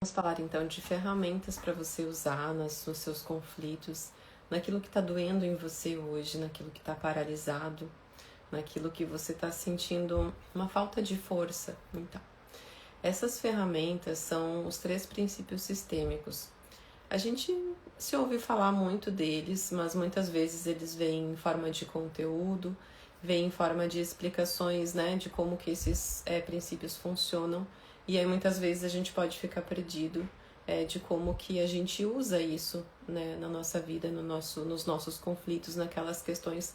Vamos falar então de ferramentas para você usar nos seus conflitos, naquilo que está doendo em você hoje, naquilo que está paralisado, naquilo que você está sentindo uma falta de força. Então, essas ferramentas são os 3 princípios sistêmicos. A gente se ouve falar muito deles, mas muitas vezes eles vêm em forma de conteúdo, vêm em forma de explicações, né, de como que esses princípios funcionam. E aí muitas vezes a gente pode ficar perdido de como que a gente usa isso, né, na nossa vida, nos nossos conflitos, naquelas questões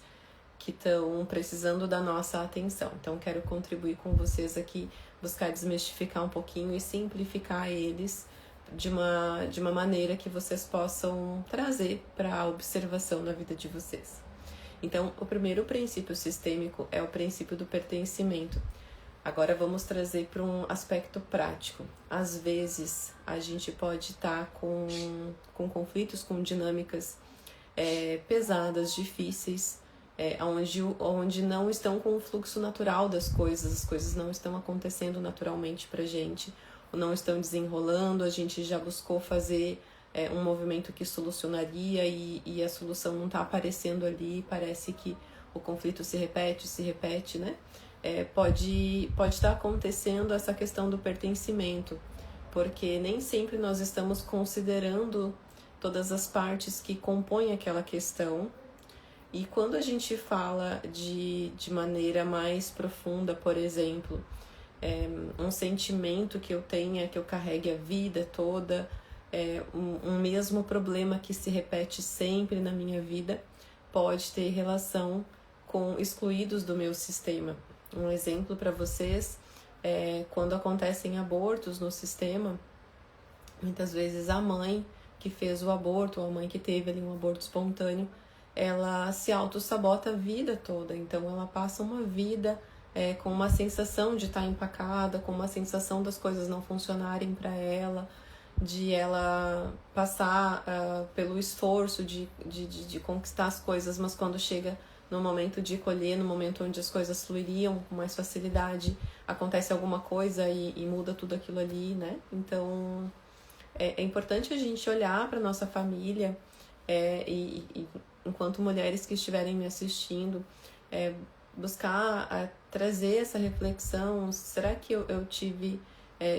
que estão precisando da nossa atenção. Então quero contribuir com vocês aqui, buscar desmistificar um pouquinho e simplificar eles de uma maneira que vocês possam trazer para a observação na vida de vocês. Então, o primeiro princípio sistêmico é o princípio do pertencimento. Agora vamos trazer para um aspecto prático. Às vezes a gente pode estar com conflitos, com dinâmicas pesadas, difíceis, onde não estão com o fluxo natural das coisas, as coisas não estão acontecendo naturalmente para a gente, ou não estão desenrolando, a gente já buscou fazer um movimento que solucionaria e a solução não está aparecendo ali, parece que o conflito se repete, né? Pode estar acontecendo essa questão do pertencimento, porque nem sempre nós estamos considerando todas as partes que compõem aquela questão. E quando a gente fala de maneira mais profunda, por exemplo, um sentimento que eu tenha, que eu carregue a vida toda, um mesmo problema que se repete sempre na minha vida, pode ter relação com excluídos do meu sistema. Um exemplo para vocês é quando acontecem abortos no sistema, muitas vezes a mãe que fez o aborto, ou a mãe que teve ali um aborto espontâneo, ela se auto-sabota a vida toda. Então ela passa uma vida com uma sensação de estar empacada, com uma sensação das coisas não funcionarem para ela, de ela passar pelo esforço de conquistar as coisas, mas quando chega no momento de colher, no momento onde as coisas fluiriam com mais facilidade, acontece alguma coisa e muda tudo aquilo ali, né? Então, é importante a gente olhar para nossa família e enquanto mulheres que estiverem me assistindo, buscar trazer essa reflexão. Será que eu tive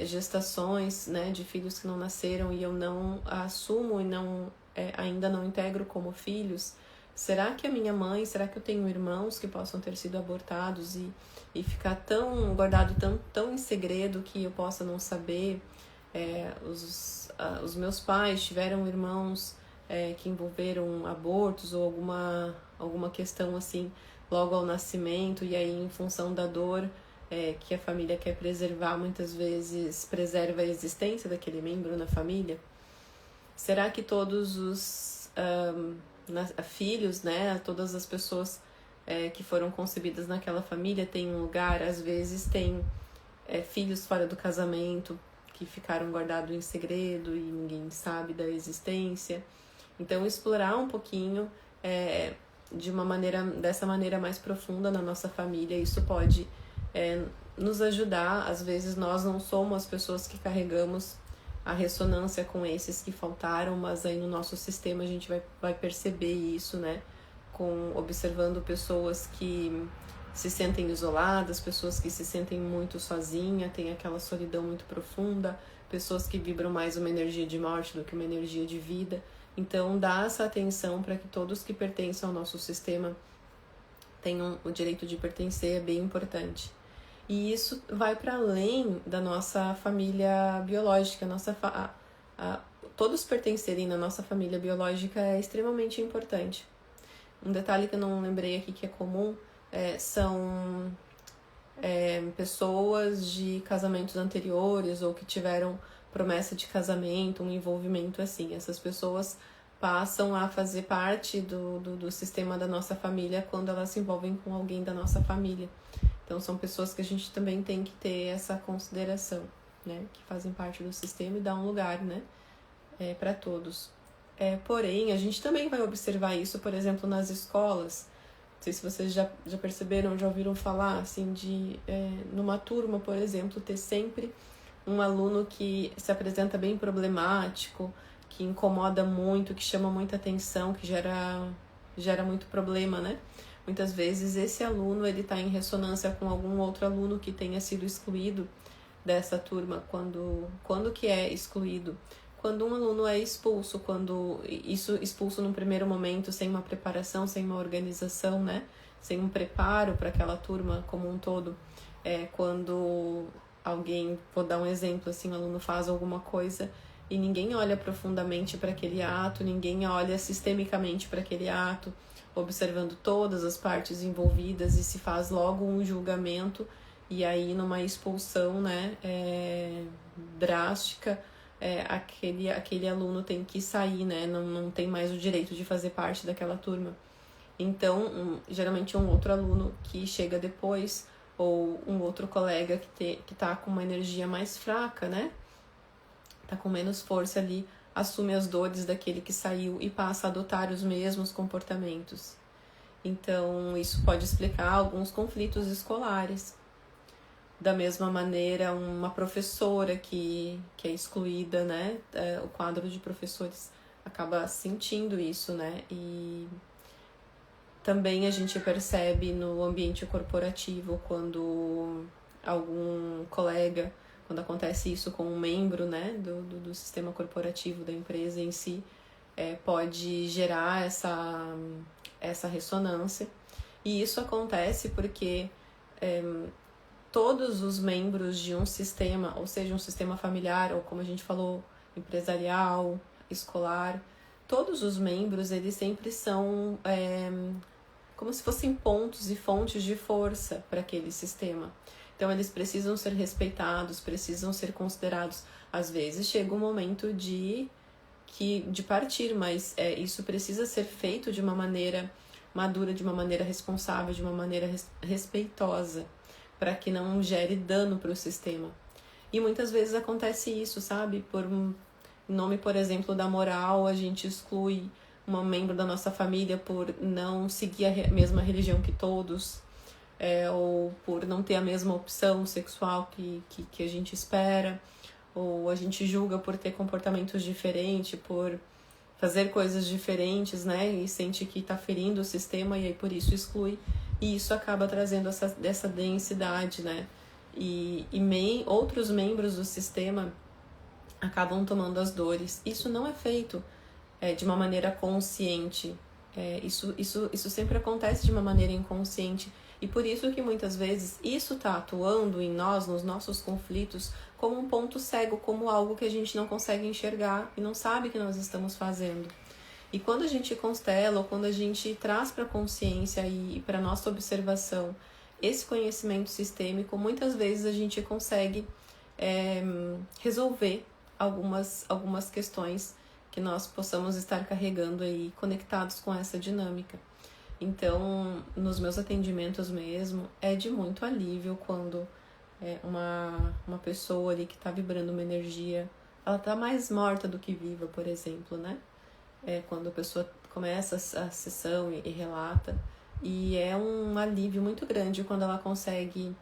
gestações, né, de filhos que não nasceram e eu não assumo e ainda não integro como filhos? Será que a minha mãe, será que eu tenho irmãos que possam ter sido abortados e ficar guardado tão em segredo que eu possa não saber? Os meus pais tiveram irmãos que envolveram abortos ou alguma questão assim logo ao nascimento, e aí em função da dor que a família quer preservar, muitas vezes preserva a existência daquele membro na família. Será que todos os filhos, né, todas as pessoas que foram concebidas naquela família têm um lugar? Às vezes tem filhos fora do casamento que ficaram guardados em segredo e ninguém sabe da existência. Então, explorar um pouquinho dessa maneira mais profunda na nossa família, isso pode nos ajudar. Às vezes nós não somos as pessoas que carregamos a ressonância com esses que faltaram, mas aí no nosso sistema a gente vai perceber isso, né? Observando pessoas que se sentem isoladas, pessoas que se sentem muito sozinhas, tem aquela solidão muito profunda, pessoas que vibram mais uma energia de morte do que uma energia de vida. Então, dá essa atenção para que todos que pertencem ao nosso sistema tenham o direito de pertencer, é bem importante. E isso vai para além da nossa família biológica. Todos pertencerem na nossa família biológica é extremamente importante. Um detalhe que eu não lembrei aqui que é comum são pessoas de casamentos anteriores ou que tiveram promessa de casamento, um envolvimento assim. Essas pessoas passam a fazer parte do sistema da nossa família quando elas se envolvem com alguém da nossa família. Então, são pessoas que a gente também tem que ter essa consideração, né? Que fazem parte do sistema e dá um lugar, né? Para todos. Porém, a gente também vai observar isso, por exemplo, nas escolas. Não sei se vocês já perceberam, já ouviram falar, assim, numa turma, por exemplo, ter sempre um aluno que se apresenta bem problemático, que incomoda muito, que chama muita atenção, que gera muito problema, né? Muitas vezes esse aluno ele está em ressonância com algum outro aluno que tenha sido excluído dessa turma. Quando que é excluído? Quando um aluno é expulso, quando isso expulso num primeiro momento, sem uma preparação, sem uma organização, né? Sem um preparo para aquela turma como um todo. Quando alguém, vou dar um exemplo, assim, um aluno faz alguma coisa e ninguém olha profundamente para aquele ato, ninguém olha sistemicamente para aquele ato, observando todas as partes envolvidas, e se faz logo um julgamento, e aí numa expulsão, né, drástica, aquele aluno tem que sair, né, não tem mais o direito de fazer parte daquela turma. Então, geralmente um outro aluno que chega depois, ou um outro colega que tá com uma energia mais fraca, né, tá com menos força ali, assume as dores daquele que saiu e passa a adotar os mesmos comportamentos. Então, isso pode explicar alguns conflitos escolares. Da mesma maneira, uma professora que é excluída, né? O quadro de professores acaba sentindo isso, né? E também a gente percebe no ambiente corporativo, quando algum colega, quando acontece isso com um membro, né, do sistema corporativo da empresa em si, pode gerar essa ressonância. E isso acontece porque todos os membros de um sistema, ou seja, um sistema familiar, ou como a gente falou, empresarial, escolar, todos os membros, eles sempre são como se fossem pontos e fontes de força para aquele sistema. Então, eles precisam ser respeitados, precisam ser considerados. Às vezes, chega um momento de partir, mas isso precisa ser feito de uma maneira madura, de uma maneira responsável, de uma maneira respeitosa, para que não gere dano para o sistema. E muitas vezes acontece isso, sabe? Em nome, por exemplo, da moral, a gente exclui um membro da nossa família por não seguir a mesma religião que todos, ou por não ter a mesma opção sexual que a gente espera, ou a gente julga por ter comportamentos diferentes, por fazer coisas diferentes, né? E sente que está ferindo o sistema e aí por isso exclui. E isso acaba trazendo essa densidade, né? E outros membros do sistema acabam tomando as dores. Isso não é feito de uma maneira consciente. Isso sempre acontece de uma maneira inconsciente. E por isso que muitas vezes isso está atuando em nós, nos nossos conflitos, como um ponto cego, como algo que a gente não consegue enxergar e não sabe que nós estamos fazendo. E quando a gente constela, ou quando a gente traz para a consciência e para a nossa observação esse conhecimento sistêmico, muitas vezes a gente consegue resolver algumas questões que nós possamos estar carregando aí, conectados com essa dinâmica. Então, nos meus atendimentos mesmo, é de muito alívio quando uma pessoa ali que está vibrando uma energia, ela está mais morta do que viva, por exemplo, né? Quando a pessoa começa a sessão e relata, e é um alívio muito grande quando ela consegue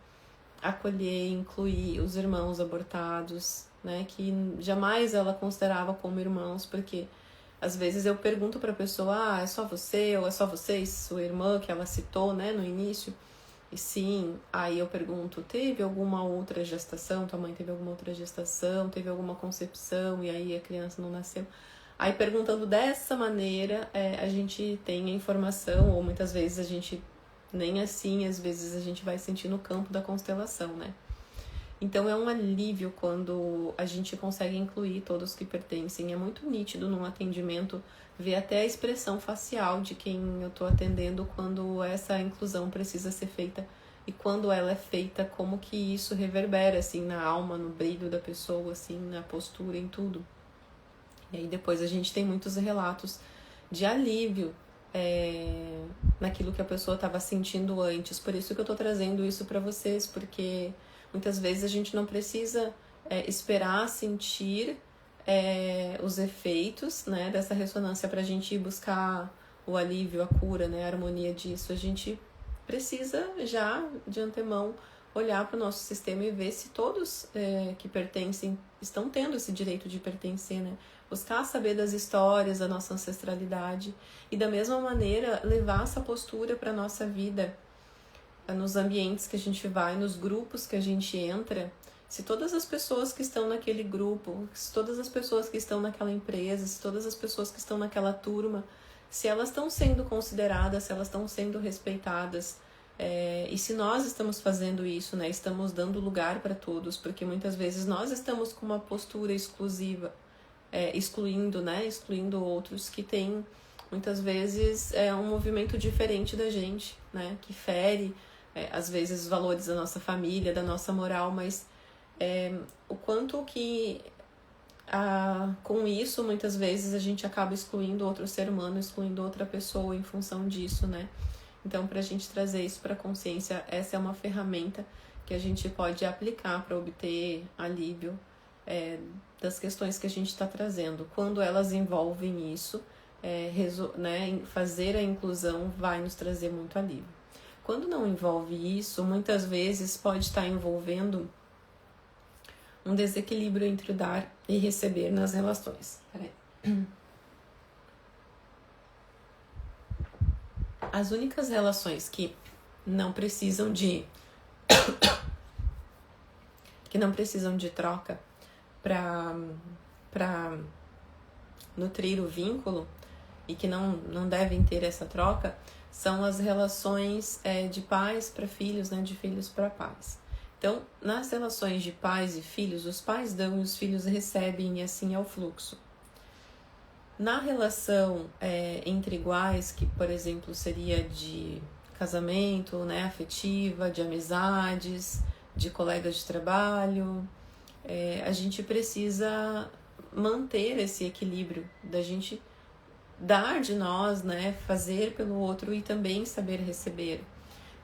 acolher, incluir os irmãos abortados, né, que jamais ela considerava como irmãos, porque às vezes eu pergunto para a pessoa, é só você, ou é só você, sua irmã, que ela citou, né, no início, e sim, aí eu pergunto, teve alguma outra gestação, tua mãe teve alguma outra gestação, teve alguma concepção, e aí a criança não nasceu? Aí perguntando dessa maneira, a gente tem a informação, ou muitas vezes a gente nem assim, às vezes a gente vai sentir no campo da constelação, né? Então é um alívio quando a gente consegue incluir todos que pertencem. É muito nítido num atendimento ver até a expressão facial de quem eu estou atendendo quando essa inclusão precisa ser feita, e quando ela é feita, como que isso reverbera assim na alma, no brilho da pessoa, assim, na postura, em tudo. E aí depois a gente tem muitos relatos de alívio naquilo que a pessoa estava sentindo antes. Por isso que eu estou trazendo isso para vocês, porque muitas vezes a gente não precisa esperar sentir os efeitos, né, dessa ressonância para a gente ir buscar o alívio, a cura, né, a harmonia disso. A gente precisa já, de antemão, olhar para o nosso sistema e ver se todos que pertencem estão tendo esse direito de pertencer, né? Buscar saber das histórias, da nossa ancestralidade e da mesma maneira levar essa postura para a nossa vida, nos ambientes que a gente vai, nos grupos que a gente entra. Se todas as pessoas que estão naquele grupo, se todas as pessoas que estão naquela empresa, se todas as pessoas que estão naquela turma, se elas estão sendo consideradas, se elas estão sendo respeitadas, e se nós estamos fazendo isso, né, estamos dando lugar para todos, porque muitas vezes nós estamos com uma postura exclusiva, excluindo outros que têm, muitas vezes, um movimento diferente da gente, né, que fere, às vezes, os valores da nossa família, da nossa moral, mas o quanto que com isso, muitas vezes, a gente acaba excluindo outro ser humano, excluindo outra pessoa em função disso, né? Então, para a gente trazer isso para a consciência, essa é uma ferramenta que a gente pode aplicar para obter alívio das questões que a gente está trazendo. Quando elas envolvem isso, fazer a inclusão vai nos trazer muito alívio. Quando não envolve isso, muitas vezes pode estar envolvendo um desequilíbrio entre o dar e receber nas relações. As únicas relações que não precisam de troca para nutrir o vínculo e que não devem ter essa troca são as relações de pais para filhos, né, de filhos para pais. Então, nas relações de pais e filhos, os pais dão e os filhos recebem, e assim é o fluxo. Na relação entre iguais, que, por exemplo, seria de casamento, né, afetiva, de amizades, de colegas de trabalho, a gente precisa manter esse equilíbrio da gente dar de nós, né, fazer pelo outro e também saber receber.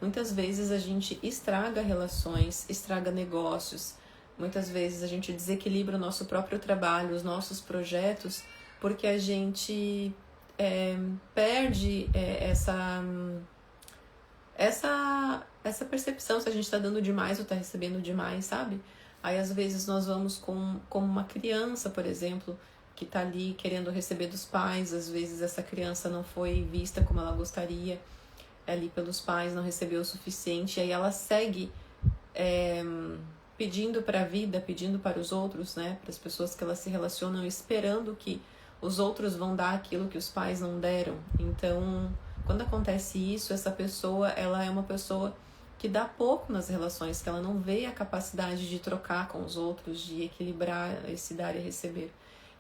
Muitas vezes a gente estraga relações, estraga negócios, muitas vezes a gente desequilibra o nosso próprio trabalho, os nossos projetos, porque a gente perde essa percepção se a gente está dando demais ou está recebendo demais, sabe? Aí às vezes nós vamos como uma criança, por exemplo, que está ali querendo receber dos pais, às vezes essa criança não foi vista como ela gostaria ali pelos pais, não recebeu o suficiente, e aí ela segue pedindo para a vida, pedindo para os outros, né, para as pessoas que elas se relacionam, esperando que os outros vão dar aquilo que os pais não deram. Então, quando acontece isso, essa pessoa, ela é uma pessoa que dá pouco nas relações, que ela não vê a capacidade de trocar com os outros, de equilibrar esse dar e receber.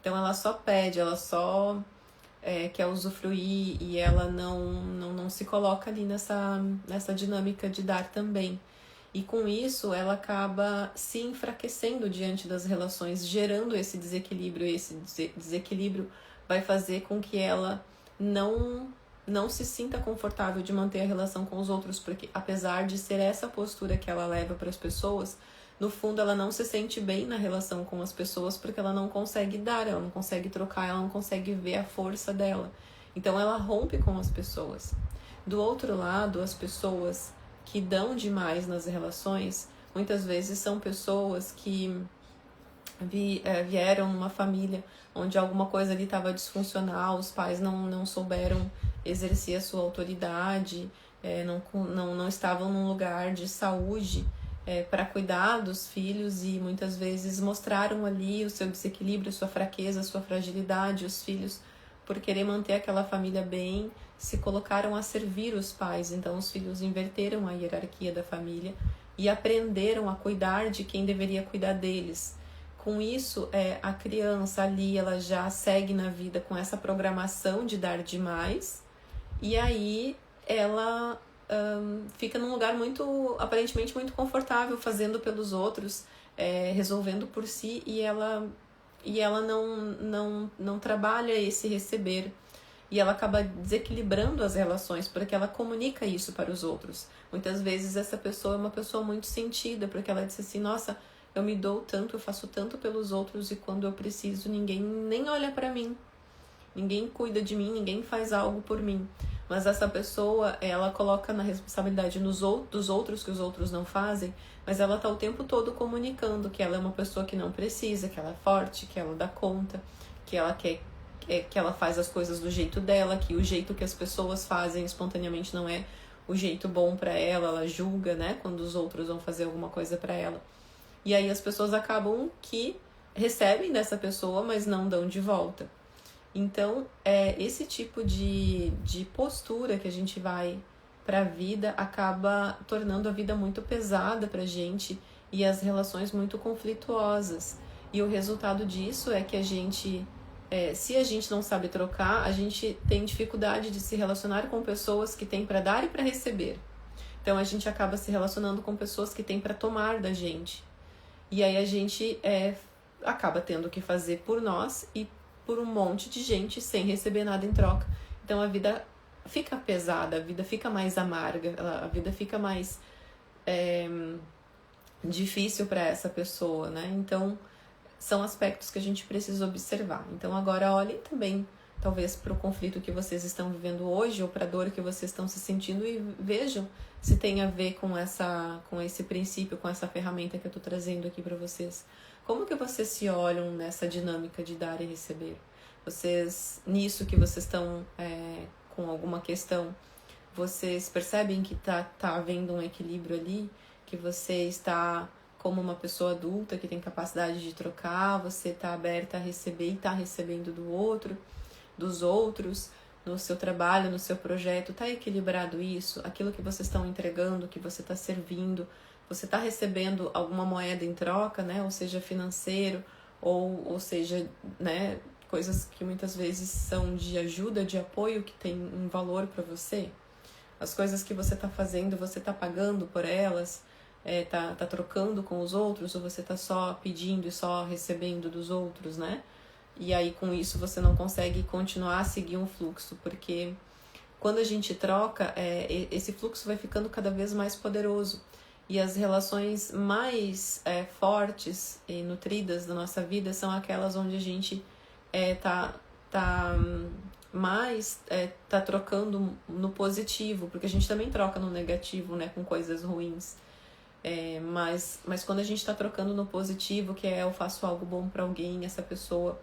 Então, ela só pede, ela só quer usufruir, e ela não se coloca ali nessa dinâmica de dar também. E com isso ela acaba se enfraquecendo diante das relações, gerando esse desequilíbrio, e esse desequilíbrio vai fazer com que ela não se sinta confortável de manter a relação com os outros, porque apesar de ser essa postura que ela leva para as pessoas, no fundo ela não se sente bem na relação com as pessoas, porque ela não consegue dar, ela não consegue trocar, ela não consegue ver a força dela. Então ela rompe com as pessoas. Do outro lado, as pessoas que dão demais nas relações, muitas vezes são pessoas que vieram numa família onde alguma coisa ali estava disfuncional, os pais não souberam exercer a sua autoridade, não estavam num lugar de saúde para cuidar dos filhos, e muitas vezes mostraram ali o seu desequilíbrio, sua fraqueza, sua fragilidade. Os filhos, por querer manter aquela família bem, se colocaram a servir os pais. Então os filhos inverteram a hierarquia da família e aprenderam a cuidar de quem deveria cuidar deles. Com isso, a criança ali, ela já segue na vida com essa programação de dar demais, e aí ela fica num lugar aparentemente muito confortável, fazendo pelos outros, resolvendo por si, e ela não trabalha esse receber, e ela acaba desequilibrando as relações, porque ela comunica isso para os outros. Muitas vezes essa pessoa é uma pessoa muito sentida, porque ela diz assim: nossa, eu me dou tanto, eu faço tanto pelos outros, e quando eu preciso ninguém nem olha para mim, ninguém cuida de mim, ninguém faz algo por mim. mas essa pessoa, ela coloca na responsabilidade dos outros que os outros não fazem, mas ela tá o tempo todo comunicando que ela é uma pessoa que não precisa, que ela é forte, que ela dá conta, que ela quer, que ela faz as coisas do jeito dela, que o jeito que as pessoas fazem espontaneamente não é o jeito bom para ela julga, né, quando os outros vão fazer alguma coisa para ela. E aí as pessoas acabam que recebem dessa pessoa, mas não dão de volta. Então, esse tipo de postura que a gente vai para a vida acaba tornando a vida muito pesada para a gente e as relações muito conflituosas. E o resultado disso é que a gente, se a gente não sabe trocar, a gente tem dificuldade de se relacionar com pessoas que têm para dar e para receber. Então, a gente acaba se relacionando com pessoas que têm para tomar da gente. E aí a gente acaba tendo que fazer por nós e por um monte de gente sem receber nada em troca. Então a vida fica pesada, a vida fica mais amarga, a vida fica mais difícil para essa pessoa, né? Então são aspectos que a gente precisa observar. Então agora olhem também talvez para o conflito que vocês estão vivendo hoje ou para a dor que vocês estão se sentindo e vejam se tem a ver com esse princípio, com essa ferramenta que eu estou trazendo aqui para vocês. Como que vocês se olham nessa dinâmica de dar e receber? Vocês, nisso que vocês estão com alguma questão, vocês percebem que tá havendo um equilíbrio ali? Que você está como uma pessoa adulta que tem capacidade de trocar, você está aberta a receber e está recebendo dos outros, no seu trabalho, no seu projeto, está equilibrado isso? Aquilo que vocês estão entregando, que você está servindo, você está recebendo alguma moeda em troca, né? Ou seja, financeiro, ou seja, né, coisas que muitas vezes são de ajuda, de apoio, que tem um valor para você. As coisas que você está fazendo, você está pagando por elas, tá trocando com os outros, ou você está só pedindo e só recebendo dos outros, né? E aí com isso você não consegue continuar a seguir um fluxo, porque quando a gente troca, esse fluxo vai ficando cada vez mais poderoso. E as relações mais fortes e nutridas da nossa vida são aquelas onde a gente tá trocando no positivo, porque a gente também troca no negativo, né, com coisas ruins. Mas quando a gente está trocando no positivo, que eu faço algo bom para alguém, essa pessoa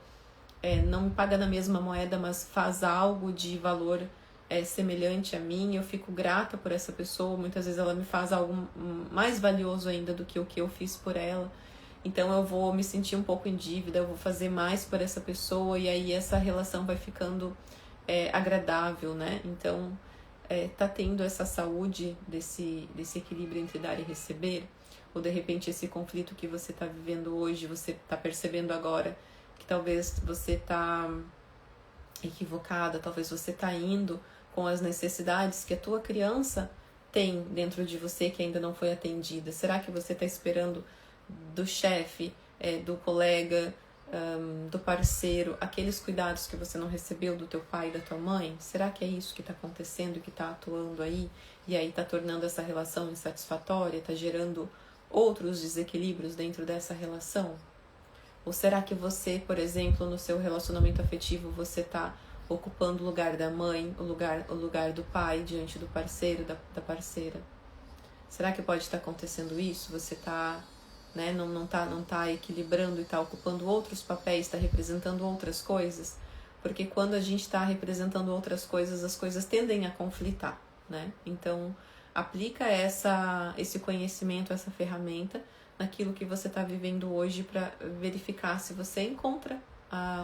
não me paga na mesma moeda, mas faz algo de valor semelhante a mim, eu fico grata por essa pessoa, muitas vezes ela me faz algo mais valioso ainda do que o que eu fiz por ela, então eu vou me sentir um pouco em dívida, eu vou fazer mais por essa pessoa, e aí essa relação vai ficando agradável, né? Então tá tendo essa saúde desse equilíbrio entre dar e receber, ou de repente esse conflito que você tá vivendo hoje, você tá percebendo agora que talvez você tá equivocada, talvez você tá indo com as necessidades que a tua criança tem dentro de você que ainda não foi atendida. Será que você está esperando do chefe, do colega, do parceiro, aqueles cuidados que você não recebeu do teu pai e da tua mãe? Será que é isso que está acontecendo e que está atuando aí? E aí está tornando essa relação insatisfatória, está gerando outros desequilíbrios dentro dessa relação? Ou será que você, por exemplo, no seu relacionamento afetivo, você está ocupando o lugar da mãe, o lugar do pai diante do parceiro, da parceira? Será que pode estar acontecendo isso? Você está, né, não tá equilibrando e está ocupando outros papéis, está representando outras coisas? Porque quando a gente está representando outras coisas, as coisas tendem a conflitar, né? Então, aplica esse conhecimento, essa ferramenta naquilo que você está vivendo hoje para verificar se você encontra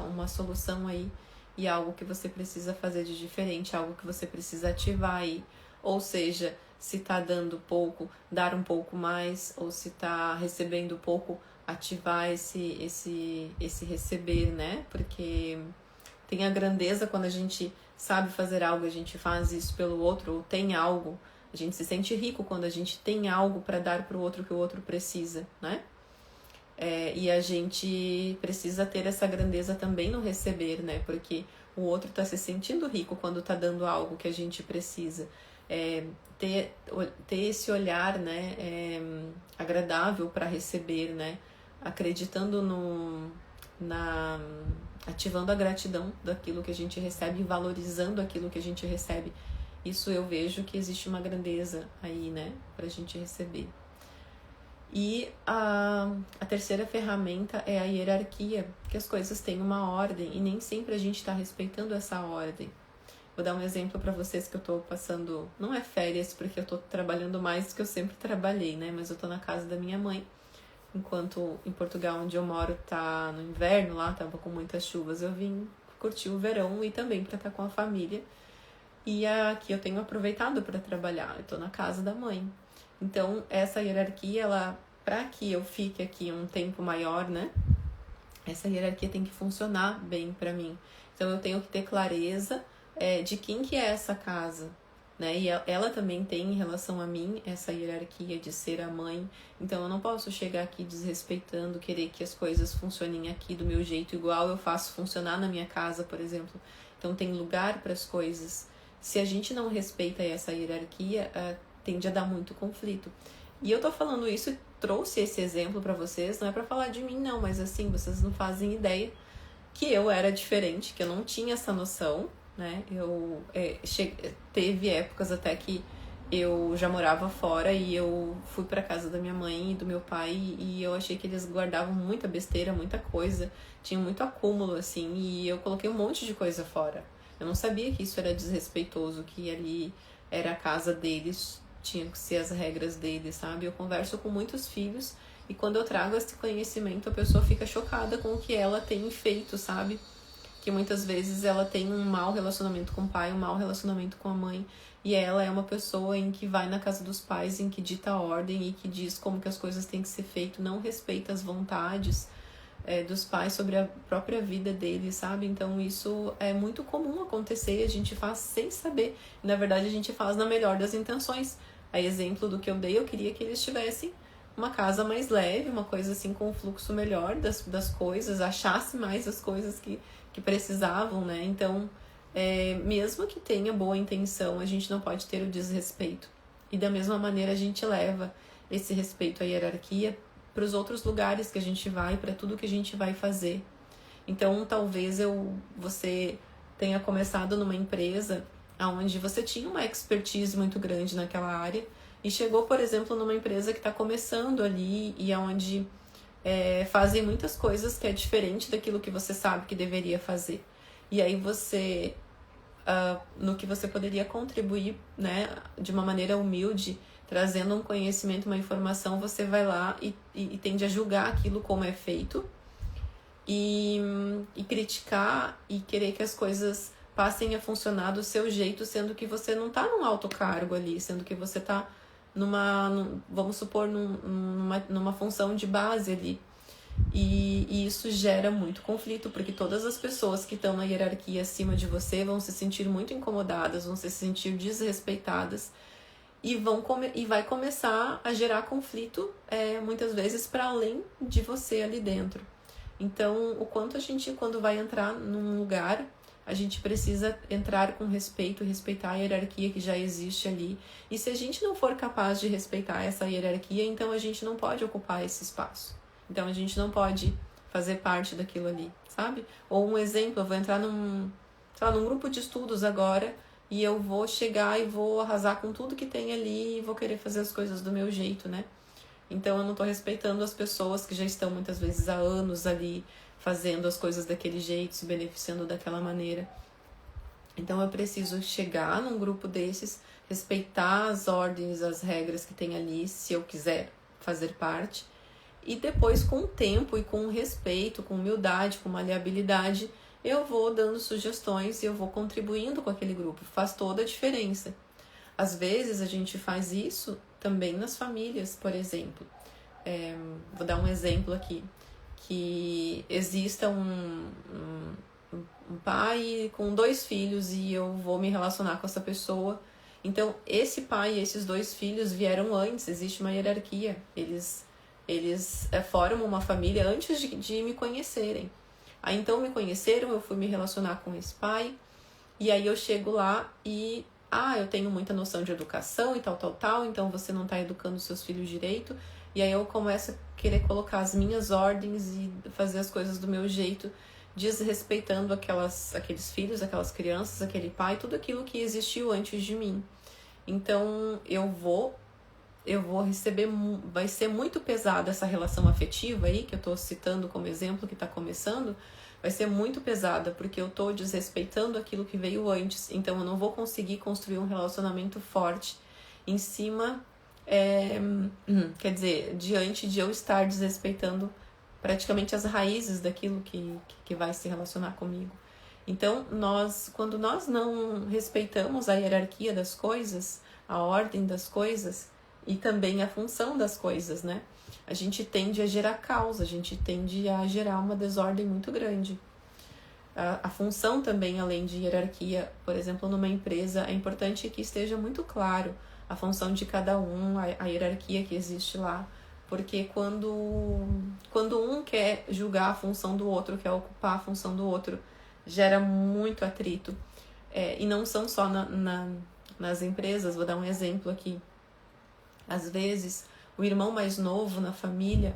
uma solução aí e algo que você precisa fazer de diferente, algo que você precisa ativar aí. Ou seja, se está dando pouco, dar um pouco mais, ou se está recebendo pouco, ativar esse receber, né? Porque tem a grandeza quando a gente sabe fazer algo, a gente faz isso pelo outro, ou tem algo. A gente se sente rico quando a gente tem algo para dar para o outro que o outro precisa, né? E a gente precisa ter essa grandeza também no receber, né? Porque o outro está se sentindo rico quando está dando algo que a gente precisa. Ter esse olhar, né? Agradável para receber, né? Acreditando ativando a gratidão daquilo que a gente recebe, valorizando aquilo que a gente recebe. Isso eu vejo que existe uma grandeza aí, né, pra gente receber. E a terceira ferramenta é a hierarquia, que as coisas têm uma ordem e nem sempre a gente está respeitando essa ordem. Vou dar um exemplo para vocês que eu tô passando, não é férias, porque eu tô trabalhando mais do que eu sempre trabalhei, né? Mas eu tô na casa da minha mãe, enquanto em Portugal, onde eu moro, tá no inverno, lá tava com muitas chuvas, eu vim curtir o verão e também para estar com a família. E aqui eu tenho aproveitado para trabalhar, eu tô na casa da mãe. Então, essa hierarquia, ela, para que eu fique aqui um tempo maior, né? Essa hierarquia tem que funcionar bem para mim. Então, eu tenho que ter clareza de quem que é essa casa, né? E ela também tem em relação a mim essa hierarquia de ser a mãe. Então eu não posso chegar aqui desrespeitando, querer que as coisas funcionem aqui do meu jeito igual eu faço funcionar na minha casa, por exemplo. Então tem lugar para as coisas. Se a gente não respeita essa hierarquia, tende a dar muito conflito. E eu tô falando isso, trouxe esse exemplo para vocês, não é para falar de mim não, mas assim, vocês não fazem ideia que eu era diferente, que eu não tinha essa noção, né? Teve épocas até que eu já morava fora e eu fui para casa da minha mãe e do meu pai e eu achei que eles guardavam muita besteira, muita coisa, tinha muito acúmulo assim, e eu coloquei um monte de coisa fora. Eu não sabia que isso era desrespeitoso, que ali era a casa deles, tinha que ser as regras deles, sabe? Eu converso com muitos filhos e quando eu trago esse conhecimento, a pessoa fica chocada com o que ela tem feito, sabe? Que muitas vezes ela tem um mau relacionamento com o pai, um mau relacionamento com a mãe, e ela é uma pessoa em que vai na casa dos pais, em que dita a ordem e que diz como que as coisas têm que ser feitas, não respeita as vontades dos pais sobre a própria vida deles, sabe? Então isso é muito comum acontecer, a gente faz sem saber. Na verdade, a gente faz na melhor das intenções. A exemplo do que eu dei, eu queria que eles tivessem uma casa mais leve, uma coisa assim com um fluxo melhor das coisas, achasse mais as coisas que precisavam, né? Então, mesmo que tenha boa intenção, a gente não pode ter o desrespeito. E da mesma maneira a gente leva esse respeito à hierarquia para os outros lugares que a gente vai, para tudo que a gente vai fazer. Então, talvez você tenha começado numa empresa onde você tinha uma expertise muito grande naquela área e chegou, por exemplo, numa empresa que está começando ali e onde fazem muitas coisas que é diferente daquilo que você sabe que deveria fazer. E aí você, no que você poderia contribuir, né, de uma maneira humilde, trazendo um conhecimento, uma informação, você vai lá e tende a julgar aquilo como é feito e criticar e querer que as coisas passem a funcionar do seu jeito, sendo que você não está num alto cargo ali, sendo que você está vamos supor, numa função de base ali. E isso gera muito conflito, porque todas as pessoas que estão na hierarquia acima de você vão se sentir muito incomodadas, vão se sentir desrespeitadas e vai começar a gerar conflito muitas vezes para além de você ali dentro. Então, o quanto a gente, quando vai entrar num lugar, a gente precisa entrar com respeito, respeitar a hierarquia que já existe ali. E se a gente não for capaz de respeitar essa hierarquia, então a gente não pode ocupar esse espaço. Então a gente não pode fazer parte daquilo ali, sabe? Ou um exemplo, eu vou entrar num grupo de estudos agora e eu vou chegar e vou arrasar com tudo que tem ali e vou querer fazer as coisas do meu jeito, né? Então eu não tô respeitando as pessoas que já estão muitas vezes há anos ali fazendo as coisas daquele jeito, se beneficiando daquela maneira. Então eu preciso chegar num grupo desses, respeitar as ordens, as regras que tem ali, se eu quiser fazer parte, e depois com o tempo e com respeito, com humildade, com maleabilidade, eu vou dando sugestões e eu vou contribuindo com aquele grupo. Faz toda a diferença. Às vezes a gente faz isso também nas famílias, por exemplo. Vou dar um exemplo aqui. Que exista um pai com 2 filhos e eu vou me relacionar com essa pessoa. Então, esse pai e esses 2 filhos vieram antes, existe uma hierarquia. Eles formam uma família antes de me conhecerem. Aí, então, me conheceram, eu fui me relacionar com esse pai, e aí eu chego lá e, eu tenho muita noção de educação e tal, então você não está educando seus filhos direito. E aí eu começo a querer colocar as minhas ordens e fazer as coisas do meu jeito. desrespeitando aqueles filhos, aquelas crianças, aquele pai, tudo aquilo que existiu antes de mim. Então eu vou receber, vai ser muito pesada essa relação afetiva aí, que eu estou citando como exemplo, que está começando, vai ser muito pesada, porque eu estou desrespeitando aquilo que veio antes, então eu não vou conseguir construir um relacionamento forte em cima, quer dizer, diante de eu estar desrespeitando praticamente as raízes daquilo que vai se relacionar comigo. Então, quando nós não respeitamos a hierarquia das coisas, a ordem das coisas e também a função das coisas, né? A gente tende a gerar caos, a gente tende a gerar uma desordem muito grande. A função também, além de hierarquia, por exemplo, numa empresa, é importante que esteja muito claro a função de cada um, a hierarquia que existe lá, porque quando um quer julgar a função do outro, quer ocupar a função do outro, gera muito atrito. E não são só nas empresas, vou dar um exemplo aqui. Às vezes, o irmão mais novo na família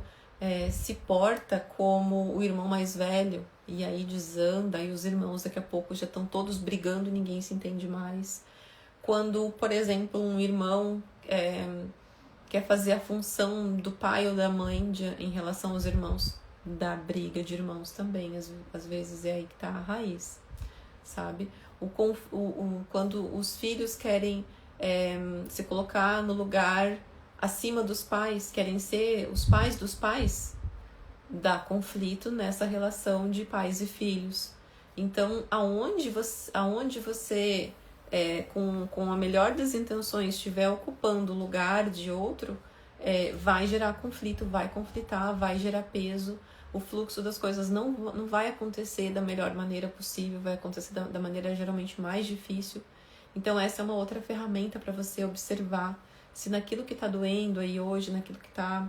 se porta como o irmão mais velho, e aí desanda, e os irmãos daqui a pouco já estão todos brigando e ninguém se entende mais. Quando, por exemplo, um irmão quer fazer a função do pai ou da mãe em relação aos irmãos, da briga de irmãos também, às vezes é aí que está a raiz, sabe? Quando os filhos querem se colocar no lugar acima dos pais, querem ser os pais dos pais, dá conflito nessa relação de pais e filhos. Então, aonde você com a melhor das intenções estiver ocupando o lugar de outro, vai gerar conflito, vai conflitar, vai gerar peso. O fluxo das coisas não vai acontecer da melhor maneira possível, vai acontecer da maneira geralmente mais difícil. Então essa é uma outra ferramenta para você observar se naquilo que está doendo aí hoje, naquilo que está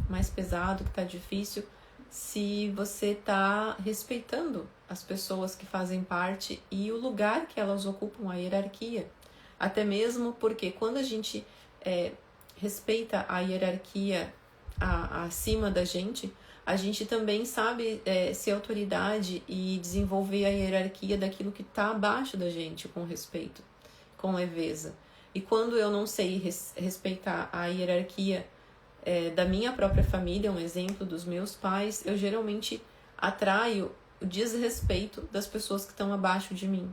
mais pesado, que está difícil, se você está respeitando as pessoas que fazem parte e o lugar que elas ocupam, a hierarquia. Até mesmo porque quando a gente respeita a hierarquia acima da gente, a gente também sabe ser autoridade e desenvolver a hierarquia daquilo que está abaixo da gente com respeito, com leveza. E quando eu não sei respeitar a hierarquia da minha própria família, um exemplo dos meus pais, eu geralmente atraio o desrespeito das pessoas que estão abaixo de mim.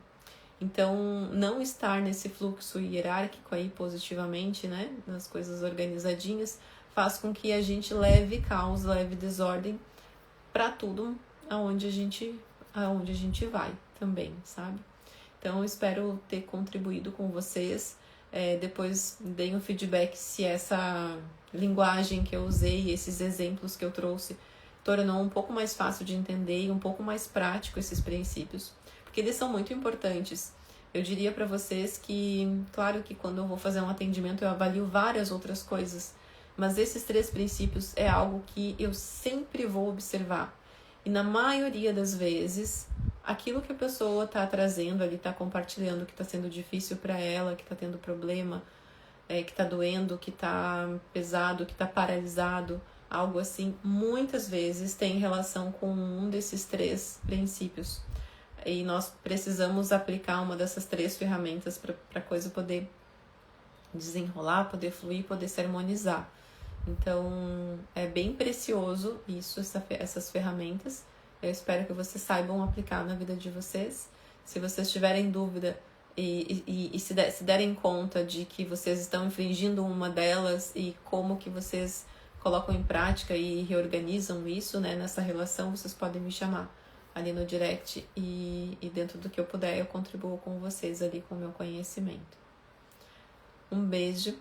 Então, não estar nesse fluxo hierárquico aí positivamente, né, nas coisas organizadinhas, faz com que a gente leve caos, leve desordem para tudo aonde a gente vai também, sabe? Então, eu espero ter contribuído com vocês. Depois deem um feedback se essa linguagem que eu usei, esses exemplos que eu trouxe, tornou um pouco mais fácil de entender e um pouco mais prático esses princípios, porque eles são muito importantes. Eu diria para vocês que, claro que quando eu vou fazer um atendimento eu avalio várias outras coisas, mas esses 3 princípios é algo que eu sempre vou observar. E na maioria das vezes, aquilo que a pessoa está trazendo ali, está compartilhando, que está sendo difícil para ela, que está tendo problema, que está doendo, que está pesado, que está paralisado, algo assim, muitas vezes tem relação com um desses 3 princípios. E nós precisamos aplicar uma dessas 3 ferramentas para a coisa poder desenrolar, poder fluir, poder se harmonizar. Então, é bem precioso essas ferramentas. Eu espero que vocês saibam aplicar na vida de vocês. Se vocês tiverem dúvida e se derem conta de que vocês estão infringindo uma delas e como que vocês colocam em prática e reorganizam isso, né, nessa relação, vocês podem me chamar ali no direct e dentro do que eu puder eu contribuo com vocês ali com o meu conhecimento. Um beijo.